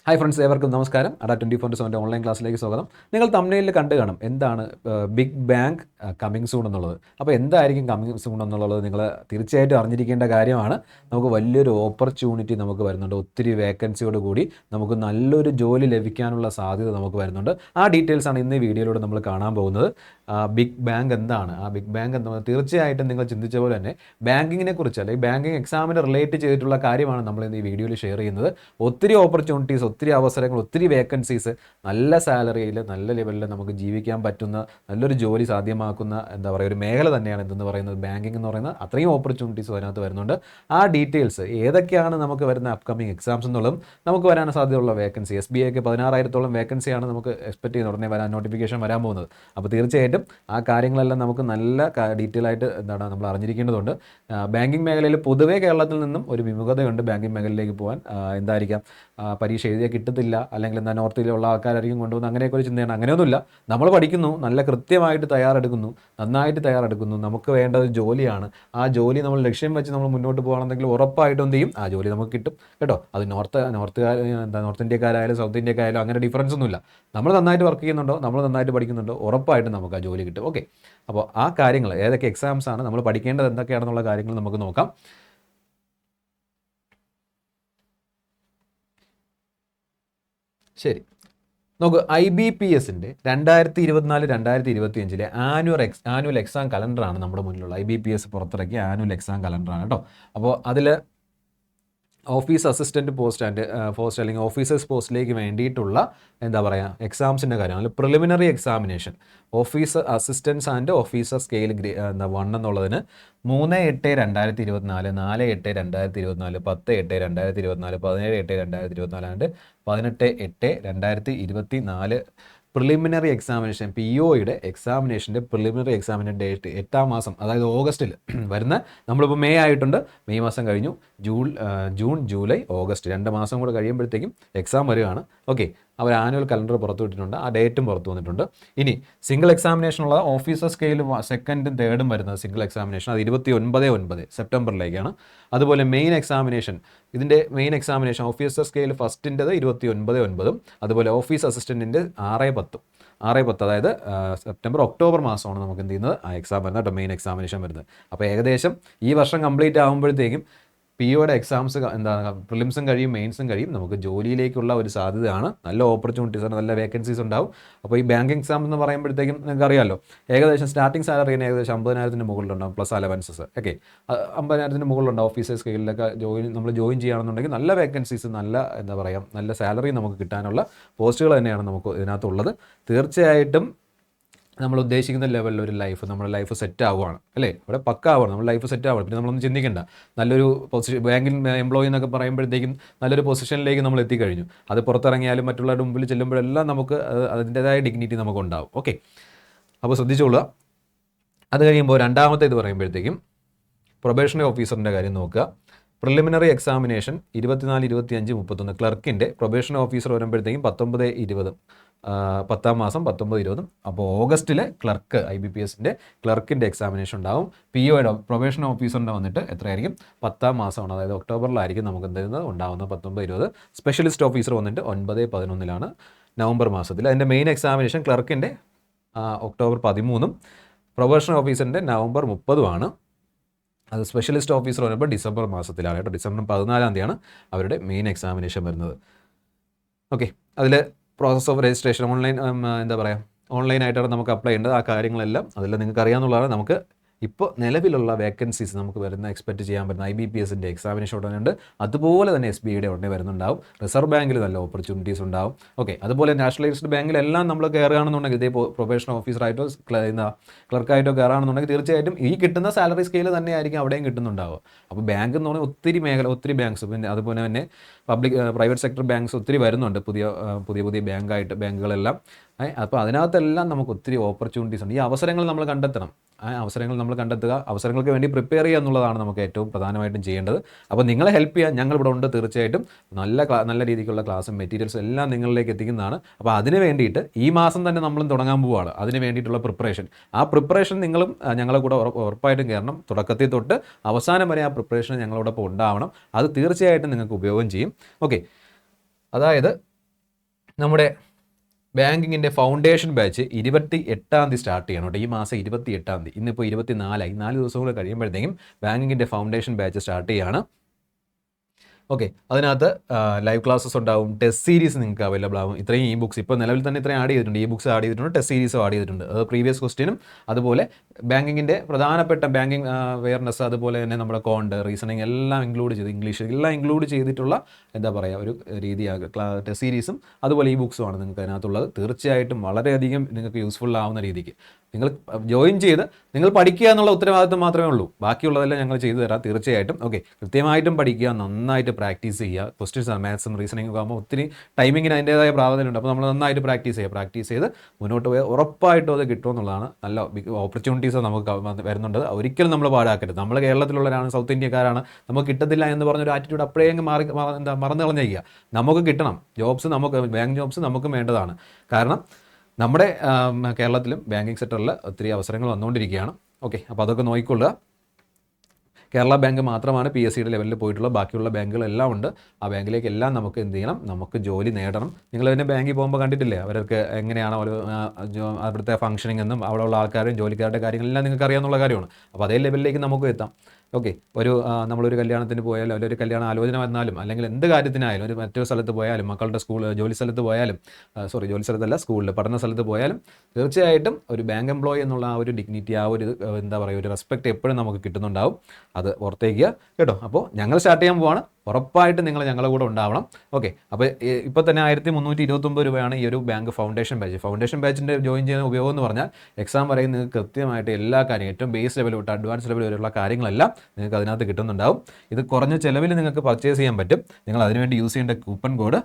Hi friends, ഏവർക്കും നമസ്കാരം. അഡ 24/7 online ക്ലാസ്സിലേക്ക് സ്വാഗതം. നിങ്ങൾ തംബ്നെയിലിൽ കണ്ടു കാണും എന്താണ് ബിഗ് ബാങ്ക് കമ്മിങ് സൂൺ എന്നുള്ളത്. അപ്പോൾ എന്തായിരിക്കും കമ്മിങ് സൂൺ എന്നുള്ളത് നിങ്ങൾ തീർച്ചയായിട്ടും അറിഞ്ഞിരിക്കേണ്ട കാര്യമാണ്. നമുക്ക് വലിയൊരു ഓപ്പർച്യൂണിറ്റി നമുക്ക് വരുന്നുണ്ട്. ഒത്തിരി വേക്കൻസിയോട് കൂടി നമുക്ക് നല്ലൊരു ജോലി ലഭിക്കാനുള്ള സാധ്യത നമുക്ക് വരുന്നുണ്ട്. ആ ഡീറ്റെയിൽസാണ് ഇന്ന് ഈ വീഡിയോയിലൂടെ നമ്മൾ കാണാൻ പോകുന്നത്. ബിഗ് ബാങ്ക് എന്താണ്, ആ ബിഗ് ബാങ്ക് എന്ന് പറയുന്നത് തീർച്ചയായിട്ടും നിങ്ങൾ ചിന്തിച്ച പോലെ തന്നെ ബാങ്കിങ്ങിനെ കുറിച്ച് അല്ലെങ്കിൽ ബാങ്കിങ് എക്സാമിന് റിലേറ്റ് ചെയ്തിട്ടുള്ള കാര്യമാണ് നമ്മൾ ഇന്ന് ഈ വീഡിയോയിൽ ഷെയർ ചെയ്യുന്നത്. ഒത്തിരി ഓപ്പർച്യൂണിറ്റീസ്, ഒത്തിരി അവസരങ്ങൾ, ഒത്തിരി വേക്കൻസീസ്, നല്ല സാലറിയിൽ നല്ല ലെവലിൽ നമുക്ക് ജീവിക്കാൻ പറ്റുന്ന നല്ലൊരു ജോലി സാധ്യമാക്കുന്ന എന്താ പറയുക ഒരു മേഖല തന്നെയാണ് ഇതെന്ന് പറയുന്നത്. ബാങ്കിങ് എന്ന് പറയുന്നത് അത്രയും ഓപ്പർച്യൂണിറ്റീസ് അതിനകത്ത് വരുന്നുണ്ട്. ആ ഡീറ്റെയിൽസ് ഏതൊക്കെയാണ് നമുക്ക് വരുന്ന അപ്കമിങ് എക്സാംസ് എന്നുള്ളതും നമുക്ക് വരാൻ സാധ്യതയുള്ള വേക്കൻസി SBIക്ക് 16,000-ഓളം വേക്കൻസിയാണ് നമുക്ക് എക്സ്പെക്ട് ചെയ്യുന്ന ഉടനെ വരാൻ നോട്ടിഫിക്കേഷൻ വരാൻ പോകുന്നത്. അപ്പോൾ തീർച്ചയായിട്ടും ആ കാര്യങ്ങളെല്ലാം നമുക്ക് നല്ല ഡീറ്റെയിൽ ആയിട്ട് എന്താണ് നമ്മൾ അറിഞ്ഞിരിക്കേണ്ടതുണ്ട്. ബാങ്കിങ് മേഖലയിൽ പൊതുവേ കേരളത്തിൽ നിന്നും ഒരു വിമുഖതയുണ്ട് ബാങ്കിങ് മേഖലയിലേക്ക് പോകാൻ. എന്തായിരിക്കാം, പരീക്ഷ എഴുതിയാൽ കിട്ടത്തില്ല, അല്ലെങ്കിൽ എന്താ നോർത്തിലുള്ള ആൾക്കാരായിരിക്കും കൊണ്ടുവന്ന് അങ്ങനെയൊക്കെ ഒരു ചിന്തയാണ്. അങ്ങനെയൊന്നുമില്ല. നമ്മൾ പഠിക്കുന്നു, നല്ല കൃത്യമായിട്ട് തയ്യാറെടുക്കുന്നു, നന്നായിട്ട് തയ്യാറെടുക്കുന്നു, നമുക്ക് വേണ്ട ഒരു ജോലിയാണ്. ആ ജോലി നമ്മൾ ലക്ഷ്യം വെച്ച് നമ്മൾ മുന്നോട്ട് പോകുകയാണെന്നെങ്കിൽ ഉറപ്പായിട്ടും എന്ത് ചെയ്യും, ആ ജോലി നമുക്ക് കിട്ടും കേട്ടോ. അത് നോർത്ത് ഇന്ത്യക്കാരായാലും സൗത്ത് ഇന്ത്യക്കായാലും അങ്ങനെ ഡിഫറൻസ് ഒന്നുമില്ല. നമ്മൾ നന്നായിട്ട് വർക്ക് ചെയ്യുന്നുണ്ടോ, നമ്മൾ നന്നായിട്ട് പഠിക്കുന്നുണ്ടോ, ഉറപ്പായിട്ടും നമുക്ക് ആ ജോലി കിട്ടും. ഓക്കെ, അപ്പോൾ ആ കാര്യങ്ങൾ ഏതൊക്കെ എക്സാംസ് ആണ് നമ്മൾ പഠിക്കേണ്ടത് എന്തൊക്കെയാണെന്നുള്ള കാര്യങ്ങൾ നമുക്ക് നോക്കാം. ശരി, നമുക്ക് IBPSൻ്റെ 2024-2025 ആനുവൽ എക്സാം കലണ്ടറാണ് നമ്മുടെ മുന്നിലുള്ള. IBPS പുറത്തിറക്കിയ ആനുവൽ എക്സാം കലണ്ടറാണ് കേട്ടോ. അപ്പോൾ അതിൽ ഓഫീസ് അസിസ്റ്റൻറ്റ് പോസ്റ്റ് അല്ലെങ്കിൽ ഓഫീസേഴ്സ് പോസ്റ്റിലേക്ക് വേണ്ടിയിട്ടുള്ള എന്താ പറയുക എക്സാംസിൻ്റെ കാര്യം, അല്ലെങ്കിൽ preliminary examination office assistance and officer scale 1 എന്നുള്ളതിന് 3/8/2024, 4/8/2024, 10/8/2024, 17/8/2024 ആൻഡ് 18/8/2024 പ്രിലിമിനറി എക്സാമിനേഷൻ POയുടെ എക്സാമിനേഷൻ്റെ പ്രിലിമിനറി എക്സാമിൻ്റെ ഡേറ്റ് 8-ാം മാസം, അതായത് ഓഗസ്റ്റിൽ വരുന്ന. നമ്മളിപ്പോൾ മെയ് ആയിട്ടുണ്ട്, മെയ് മാസം കഴിഞ്ഞു, ജൂൺ ജൂലൈ ഓഗസ്റ്റ് 2 മാസം കൂടെ കഴിയുമ്പോഴത്തേക്കും എക്സാം വരികയാണ്. ഓക്കെ, അവർ ആനുവൽ കലണ്ടർ പുറത്തുവിട്ടിട്ടുണ്ട്, ആ ഡേറ്റും പുറത്തു വന്നിട്ടുണ്ട്. ഇനി സിംഗിൾ എക്സാമിനേഷനുള്ള ഓഫീസർ സ്കെയിൽ 2ും 3ും വരുന്നത് സിംഗിൾ എക്സാമിനേഷൻ അത് 29/9 സെപ്റ്റംബറിലേക്കാണ്. അതുപോലെ മെയിൻ എക്സാമിനേഷൻ, ഇതിൻ്റെ മെയിൻ എക്സാമിനേഷൻ ഓഫീസർ സ്കെയിൽ ഫസ്റ്റിൻ്റെത് 29/9, അതുപോലെ ഓഫീസ് അസിസ്റ്റൻറ്റിൻ്റെ 6/10 അതായത് ഒക്ടോബർ മാസമാണ് നമുക്ക് എന്ത് ചെയ്യുന്നത് ആ എക്സാം വരുന്നത് കേട്ടോ, മെയിൻ എക്സാമിനേഷൻ വരുന്നത്. അപ്പോൾ ഏകദേശം ഈ വർഷം കംപ്ലീറ്റ് ആകുമ്പോഴത്തേക്കും POയുടെ എക്സാംസ് എന്താണ്, പ്രിലിംസും കഴിയും, മെയിൻസും കഴിയും, നമുക്ക് ജോലിയിലേക്കുള്ള ഒരു സാധ്യതയാണ്. നല്ല ഓപ്പർച്യൂണിറ്റീസ് ആണ്, നല്ല വേക്കൻസീസ് ഉണ്ടാവും. അപ്പോൾ ഈ ബാങ്ക് എക്സാം എന്ന് പറയുമ്പോഴത്തേക്കും നിങ്ങൾക്ക് അറിയാമല്ലോ, ഏകദേശം സ്റ്റാർട്ടിംഗ് സാലറി ഏകദേശം 50,000-ന് മുകളിലുണ്ടാവും, പ്ലസ് അലവൻസസ് ഒക്കെ 50,000-ന് മുകളിലുണ്ടാവും. ഓഫീസേഴ്സ് സ്കെയിലൊക്കെ നമ്മൾ ജോയിൻ ചെയ്യുകയാണെന്നുണ്ടെങ്കിൽ നല്ല വേക്കൻസീസ്, നല്ല എന്താ പറയുക നല്ല സാലറി നമുക്ക് കിട്ടാനുള്ള പോസ്റ്റുകൾ തന്നെയാണ് നമുക്ക് ഇതിനകത്തുള്ളത്. തീർച്ചയായിട്ടും നമ്മൾ ഉദ്ദേശിക്കുന്ന ലെവലിൽ ഒരു നമ്മുടെ ലൈഫ് സെറ്റ് ആവുകയാണ് അല്ലേ, അവിടെ പക്ക ആവുകയാണ്, നമ്മുടെ ലൈഫ് സെറ്റ് ആവുകയാണ്. പിന്നെ നമ്മളൊന്നും ചിന്തിക്കേണ്ട, നല്ലൊരു പൊസിഷൻ ബാങ്കിൽ എംപ്ലോയി എന്നൊക്കെ പറയുമ്പോഴത്തേക്കും നല്ലൊരു പൊസിഷനിലേക്ക് നമ്മൾ എത്തിക്കഴിഞ്ഞു. അത് പുറത്തിറങ്ങിയാലും മറ്റുള്ളവരുടെ മുമ്പിൽ ചെല്ലുമ്പോഴെല്ലാം നമുക്ക് അതിൻ്റെതായ ഡിഗ്നിറ്റി നമുക്കുണ്ടാവും. ഓക്കെ, അപ്പോൾ ശ്രദ്ധിച്ചോളുക. അത് കഴിയുമ്പോൾ രണ്ടാമത്തെ ഇത് പറയുമ്പോഴത്തേക്കും പ്രൊബേഷണറി ഓഫീസറിൻ്റെ കാര്യം നോക്കുക. പ്രിലിമിനറി എക്സാമിനേഷൻ 24, 25, 31 ക്ലർക്കിൻ്റെ പ്രൊബേഷണറി ഓഫീസർ വരുമ്പോഴത്തേക്കും 19/20 10-ാം മാസം 19/20. അപ്പോൾ ഓഗസ്റ്റിൽ ക്ലർക്ക് IBPSൻ്റെ ക്ലർക്കിൻ്റെ എക്സാമിനേഷൻ ഉണ്ടാവും. POയുടെ പ്രൊബേഷണറി ഓഫീസറിൻ്റെ വന്നിട്ട് എത്രയായിരിക്കും, 10-ാം മാസമാണ്, അതായത് ഒക്ടോബറിലായിരിക്കും നമുക്ക് എന്ത് ഉണ്ടാകുന്നത് 19/20. സ്പെഷ്യലിസ്റ്റ് ഓഫീസർ വന്നിട്ട് 9/11 നവംബർ മാസത്തിൽ. അതിൻ്റെ മെയിൻ എക്സാമിനേഷൻ ക്ലർക്കിൻ്റെ ഒക്ടോബർ 13, പ്രൊബേഷണറി ഓഫീസറിൻ്റെ നവംബർ 30 അത് സ്പെഷ്യലിസ്റ്റ് ഓഫീസർ വരുമ്പോൾ ഡിസംബർ മാസത്തിലാണ് കേട്ടോ. ഡിസംബർ 14 അവരുടെ മെയിൻ എക്സാമിനേഷൻ വരുന്നത്. ഓക്കെ, അതിൽ പ്രോസസ് ഓഫ് രജിസ്ട്രേഷൻ എന്താ പറയുക ഓൺലൈനായിട്ടാണ് നമുക്ക് അപ്ലൈ ചെയ്യേണ്ടത്. ആ കാര്യങ്ങളെല്ലാം അതെല്ലാം നിങ്ങൾക്ക് അറിയാവുന്നതാണ്. നമുക്ക് ഇപ്പോൾ നിലവിലുള്ള വേക്കൻസീസ് നമുക്ക് വരുന്ന എക്സ്പെക്റ്റ് ചെയ്യാൻ പറ്റുന്ന IBPSൻ്റെ എക്സാമിനേഷൻ ഉടനെ ഉണ്ട്. അതുപോലെ തന്നെ SBIയുടെ ഉടനെ വരുന്നുണ്ടാവും. റിസർവ് ബാങ്കിൽ നല്ല ഓപ്പർച്യൂണിറ്റീസ് ഉണ്ടാവും. ഓക്കെ, അതുപോലെ നാഷണലൈസ്ഡ് ബാങ്കിലെല്ലാം നമ്മൾ കയറുകയാണെന്നുണ്ടെങ്കിൽ ഇതേ പ്രൊബേഷണൽ ഓഫീസറായിട്ടോ ക്ലർക്കായിട്ടോ കയറുകയാണെന്നുണ്ടെങ്കിൽ തീർച്ചയായിട്ടും ഈ കിട്ടുന്ന സാലറി സ്കെയിൽ തന്നെയായിരിക്കും അവിടെയും കിട്ടുന്നുണ്ടാവുക. അപ്പോൾ ബാങ്ക് എന്ന് പറഞ്ഞാൽ ഒത്തിരി ബാങ്ക്സ്, പിന്നെ അതുപോലെ തന്നെ പ്രൈവറ്റ് സെക്ടർ ബാങ്ക്സ് ഒത്തിരി വരുന്നുണ്ട്, പുതിയ ബാങ്കുകളെല്ലാം. അപ്പോൾ അതിനകത്തെല്ലാം നമുക്ക് ഒത്തിരി ഓപ്പർച്യൂണിറ്റീസ് ഉണ്ട്. ഈ അവസരങ്ങൾ നമ്മൾ കണ്ടെത്തണം. അവസരങ്ങൾക്ക് വേണ്ടി പ്രിപ്പയർ ചെയ്യുക എന്നുള്ളതാണ് നമുക്ക് ഏറ്റവും പ്രധാനമായിട്ടും ചെയ്യേണ്ടത്. അപ്പോൾ നിങ്ങളെ ഹെൽപ്പ് ചെയ്യാൻ ഞങ്ങളിവിടെ ഉണ്ട്. തീർച്ചയായിട്ടും നല്ല രീതിക്കുള്ള ക്ലാസ്സും മെറ്റീരിയൽസും എല്ലാം നിങ്ങളിലേക്ക് എത്തിക്കുന്നതാണ്. അപ്പോൾ അതിന് വേണ്ടിയിട്ട് ഈ മാസം തന്നെ നമ്മളും തുടങ്ങാൻ പോവുകയാണ്. അതിന് വേണ്ടിയിട്ടുള്ള ആ പ്രിപ്പറേഷൻ നിങ്ങളും ഞങ്ങളെ കൂടെ ഉറപ്പായിട്ടും കയറണം. തുടക്കത്തിൽ തൊട്ട് അവസാനം വരെ ആ പ്രിപ്പറേഷൻ ഞങ്ങളോടൊപ്പം ഉണ്ടാവണം. അത് തീർച്ചയായിട്ടും നിങ്ങൾക്ക് ഉപയോഗം ചെയ്യും. ഓക്കെ, അതായത് നമ്മുടെ ബാങ്കിങ്ങിൻ്റെ ഫൗണ്ടേഷൻ ബാച്ച് 28 സ്റ്റാർട്ട് ചെയ്യണം കേട്ടോ. ഈ മാസം 28, ഇന്നിപ്പോൾ 24, 4 ദിവസം കൂടെ കഴിയുമ്പോഴത്തേക്കും ബാങ്കിങ്ങിൻ്റെ ഫൗണ്ടേഷൻ ബാച്ച് സ്റ്റാർട്ട് ചെയ്യുകയാണ്. ഓക്കെ, അതിനകത്ത് ലൈവ് ക്ലാസ്സസ് ഉണ്ടാവും, ടെസ്റ്റ് സീരീസ് നിങ്ങൾക്ക് അവൈലബിൾ ആവും. ഇത്രയും ഇ ബുക്സ് ഇപ്പോൾ നിലവിൽ തന്നെ ഇത്രയും ആഡ് ചെയ്തിട്ടുണ്ട്, ഇ ബുക്സ് ആഡ് ചെയ്തിട്ടുണ്ട്, ടെസ്റ്റ് സീരീസും ആഡ് ചെയ്തിട്ടുണ്ട്. അത് പ്രീവിയസ് ക്വസ്റ്റ്യനും അതുപോലെ ബാങ്കിങ്ങിൻ്റെ പ്രധാനപ്പെട്ട ബാങ്കിങ് അവെയർനെസ്, അതുപോലെ തന്നെ നമ്മുടെ കോണ്ട്, റീസണിങ് എല്ലാം ഇൻക്ലൂഡ് ചെയ്ത്, ഇംഗ്ലീഷ് എല്ലാം ഇൻക്ലൂഡ് ചെയ്തിട്ടുള്ള എന്താ പറയുക ഒരു രീതിയാകും ടെസ്റ്റ് സീരീസും അതുപോലെ ഇ ബുക്സുമാണ് നിങ്ങൾക്ക് അതിനകത്തുള്ളത്. തീർച്ചയായിട്ടും വളരെയധികം നിങ്ങൾക്ക് യൂസ്ഫുൾ ആവുന്ന രീതിക്ക് നിങ്ങൾ ജോയിൻ ചെയ്ത് നിങ്ങൾ പഠിക്കുക എന്നുള്ള ഉത്തരവാദിത്വം മാത്രമേ ഉള്ളൂ. ബാക്കിയുള്ളതെല്ലാം ഞങ്ങൾ ചെയ്തു തരാം തീർച്ചയായിട്ടും. ഓക്കെ, കൃത്യമായിട്ടും പഠിക്കുക, നന്നായിട്ട് പ്രാക്ടീസ് ചെയ്യുക. ക്വസ്റ്റ്യൻസ് മാത്സും റീസണിംഗ് ആകുമ്പോൾ ഒത്തിരി ടൈമിങ്ങിന് അതിൻ്റേതായ പ്രാധാന്യമുണ്ട്. അപ്പോൾ നമ്മൾ നന്നായിട്ട് പ്രാക്ടീസ് ചെയ്ത് മുന്നോട്ട് പോയാൽ ഉറപ്പായിട്ടും അത് കിട്ടുമെന്നുള്ളതാണ്. നല്ല ഓപ്പർച്യൂണിറ്റീസ് നമുക്ക് വരുന്നുണ്ട്. ഒരിക്കലും നമ്മൾ പാഴാക്കരുത്. നമ്മൾ കേരളത്തിലുള്ളവരാണ്, സൗത്ത് ഇന്ത്യക്കാരാണ്, നമുക്ക് കിട്ടത്തില്ല എന്ന് പറഞ്ഞൊരു ആറ്റിറ്റ്യൂഡ് അപ്പോഴേ മറന്നു കളഞ്ഞ് ചെയ്യുക. നമുക്ക് കിട്ടണം ജോബ്സ്, നമുക്ക് ബാങ്ക് ജോബ്സ് നമുക്ക് വേണ്ടതാണ്. കാരണം നമ്മുടെ കേരളത്തിലും ബാങ്കിങ് സെക്ടറിൽ ഒത്തിരി അവസരങ്ങൾ വന്നുകൊണ്ടിരിക്കുകയാണ്. ഓക്കെ, അപ്പോൾ അതൊക്കെ നോക്കിക്കൊള്ളുക. കേരള ബാങ്ക് മാത്രമാണ് PSCയുടെ ലെവലിൽ പോയിട്ടുള്ളത്. ബാക്കിയുള്ള ബാങ്കുകളെല്ലാം ഉണ്ട്. ആ ബാങ്കിലേക്കെല്ലാം നമുക്ക് എന്ത് ചെയ്യണം, നമുക്ക് ജോലി നേടണം. നിങ്ങൾ തന്നെ ബാങ്കിൽ പോകുമ്പോൾ കണ്ടിട്ടില്ലേ അവർക്ക് എങ്ങനെയാണ് അവിടുത്തെ ഫംഗ്ഷനിങ് എന്നും അവിടെയുള്ള ആൾക്കാരും ജോലിക്കാരുടെ കാര്യങ്ങളെല്ലാം നിങ്ങൾക്ക് അറിയാവുന്ന കാര്യമാണ്. അപ്പോൾ അതേ ലെവലിലേക്ക് നമുക്ക് എത്താം. ഓക്കെ, നമ്മളൊരു കല്യാണത്തിന് പോയാലും അല്ലെങ്കിൽ ഒരു കല്യാണ ആലോചന വന്നാലും അല്ലെങ്കിൽ എന്ത് കാര്യത്തിനായാലും ഒരു മറ്റൊരു സ്ഥലത്ത് പോയാലും മക്കളുടെ ജോലി സ്ഥലത്ത് പോയാലും ജോലി സ്ഥലത്തല്ല സ്കൂളിൽ പഠന സ്ഥലത്ത് പോയാലും തീർച്ചയായിട്ടും ഒരു ബാങ്ക് എംപ്ലോയി എന്നുള്ള ആ ഒരു ഡിഗ്നിറ്റി, ആ ഒരു എന്താ പറയുക ഒരു റെസ്പെക്റ്റ് എപ്പോഴും നമുക്ക് കിട്ടുന്നുണ്ടാവും. അത് ഓർത്തേക്കുക കേട്ടോ. അപ്പോൾ ഞങ്ങൾ സ്റ്റാർട്ട് ചെയ്യാൻ പോവാണ്. ഉറപ്പായിട്ടും നിങ്ങൾ ഞങ്ങളുടെ കൂടെ ഉണ്ടാവണം. ഓക്കെ, അപ്പോൾ ഇപ്പോൾ തന്നെ 1329 രൂപയാണ് ഈ ഒരു ബാങ്ക് ഫൗണ്ടേഷൻ ബാച്ച്. ഫൗണ്ടേഷൻ ബാച്ചിൻ്റെ ജോയിൻ ചെയ്യുന്ന ഉപയോഗം എന്ന് പറഞ്ഞാൽ എക്സാം വരെ നിങ്ങൾക്ക് കൃത്യമായിട്ട് എല്ലാ കാര്യങ്ങളും ഏറ്റവും ബേസ് ലെവൽ തൊട്ട് അഡ്വാൻസ് ലെവൽ വരെയുള്ള കാര്യങ്ങളെല്ലാം നിങ്ങൾക്ക് അതിനകത്ത് കിട്ടുന്നുണ്ടാവും. ഇത് കുറഞ്ഞ ചിലവിൽ നിങ്ങൾക്ക് പർച്ചേസ് ചെയ്യാൻ പറ്റും. നിങ്ങൾ അതിനുവേണ്ടി യൂസ് ചെയ്യേണ്ട കൂപ്പൺ കോഡ്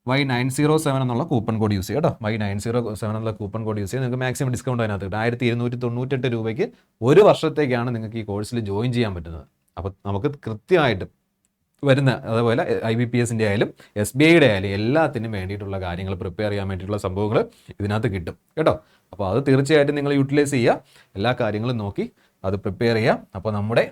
Y907 എന്നുള്ള കൂപ്പൺ കോഡ് യൂസ് ചെയ്യുക കേട്ടോ. Y907 എന്നുള്ള കൂപ്പൺ കോഡ് യൂസ് ചെയ്യുക. നിങ്ങൾക്ക് മാക്സിമം ഡിസ്കൗണ്ട് അതിനകത്ത് കിട്ടും. 1298 രൂപയ്ക്ക് ഒരു വർഷത്തേക്കാണ് നിങ്ങൾക്ക് ഈ കോഴ്സിൽ ജോയിൻ ചെയ്യാൻ പറ്റുന്നത്. അപ്പോൾ നമുക്ക് കൃത്യമായിട്ട് വരുന്ന അതുപോലെ IBPSൻ്റെ ആയാലും SBIയുടെ ആയാലും എല്ലാത്തിനും വേണ്ടിയിട്ടുള്ള കാര്യങ്ങൾ പ്രിപ്പയർ ചെയ്യാൻ വേണ്ടിയിട്ടുള്ള സംഭവങ്ങൾ ഇതിനകത്ത് കിട്ടും കേട്ടോ. അപ്പോൾ അത് തീർച്ചയായിട്ടും നിങ്ങൾ യൂട്ടിലൈസ് ചെയ്യുക. എല്ലാ കാര്യങ്ങളും നോക്കി അത് പ്രിപ്പയർ ചെയ്യുക. അപ്പോൾ നമ്മുടെ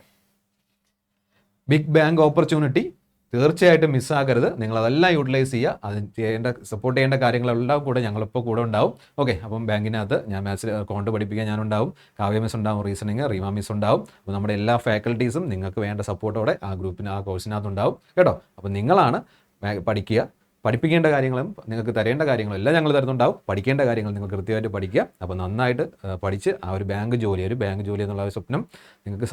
ബിഗ് ബാങ്ക് ഓപ്പർച്യൂണിറ്റി തീർച്ചയായിട്ടും മിസ്സാക്കരുത്. നിങ്ങളതെല്ലാം യൂട്ടിലൈസ് ചെയ്യുക. സപ്പോർട്ട് ചെയ്യേണ്ട കാര്യങ്ങളെല്ലാം കൂടെ ഞങ്ങളിപ്പോൾ കൂടെ ഉണ്ടാവും. ഓക്കെ, അപ്പം ബാങ്കിനകത്ത് ഞാൻ മാത്സിൽ അക്കൗണ്ട് പഠിപ്പിക്കാൻ ഞാനുണ്ടാവും, കാവ്യ മിസ് ഉണ്ടാവും, റീസണിങ് റീമ മിസ് ഉണ്ടാവും. അപ്പോൾ നമ്മുടെ എല്ലാ ഫാക്കൽറ്റീസും നിങ്ങൾക്ക് വേണ്ട സപ്പോർട്ടോടെ ആ കോഴ്സിനകത്ത് ഉണ്ടാവും കേട്ടോ. അപ്പോൾ നിങ്ങളാണ് പഠിക്കുക, പഠിപ്പിക്കേണ്ട കാര്യങ്ങളും നിങ്ങൾക്ക് തരേണ്ട കാര്യങ്ങളും എല്ലാം ഞങ്ങൾ തരുന്നുണ്ടാവും. പഠിക്കേണ്ട കാര്യങ്ങൾ നിങ്ങൾ കൃത്യമായിട്ട് പഠിക്കുക. അപ്പോൾ നന്നായിട്ട് പഠിച്ച് ആ ഒരു ബാങ്ക് ജോലി എന്നുള്ള ഒരു സ്വപ്നം നിങ്ങൾക്ക്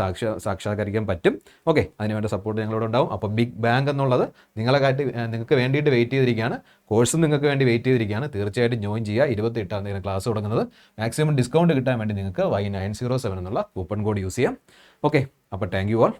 സാക്ഷാത്കരിക്കാൻ പറ്റും. ഓക്കെ, അതിനുവേണ്ട സപ്പോർട്ട് ഞങ്ങളോട് ഉണ്ടാവും. അപ്പോൾ ബിഗ് ബാങ്ക് എന്നുള്ളത് നിങ്ങൾക്ക് വേണ്ടിയിട്ട് വെയിറ്റ് ചെയ്തിരിക്കുകയാണ്. കോഴ്സും നിങ്ങൾക്ക് വേണ്ടി വെയിറ്റ് ചെയ്തിരിക്കുകയാണ്. തീർച്ചയായിട്ടും ജോയിൻ ചെയ്യുക. 28 ക്ലാസ് തുടങ്ങുന്നത്. മാക്സിമം ഡിസ്കൗണ്ട് കിട്ടാൻ വേണ്ടി നിങ്ങൾക്ക് Y907 എന്നുള്ള കൂപ്പൺ കോഡ് യൂസ് ചെയ്യാം. ഓക്കെ, അപ്പോൾ താങ്ക് യു ഓൾ.